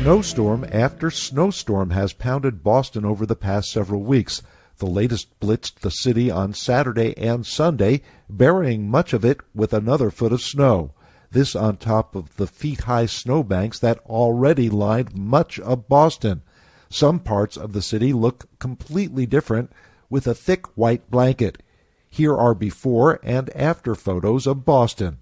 Snowstorm after snowstorm has pounded Boston over the past several weeks. The latest blitzed the city on Saturday and Sunday, burying much of it with another foot of snow. This on top of the feet-high snowbanks that already lined much of Boston. Some parts of the city look completely different, with a thick white blanket. Here are before and after photos of Boston.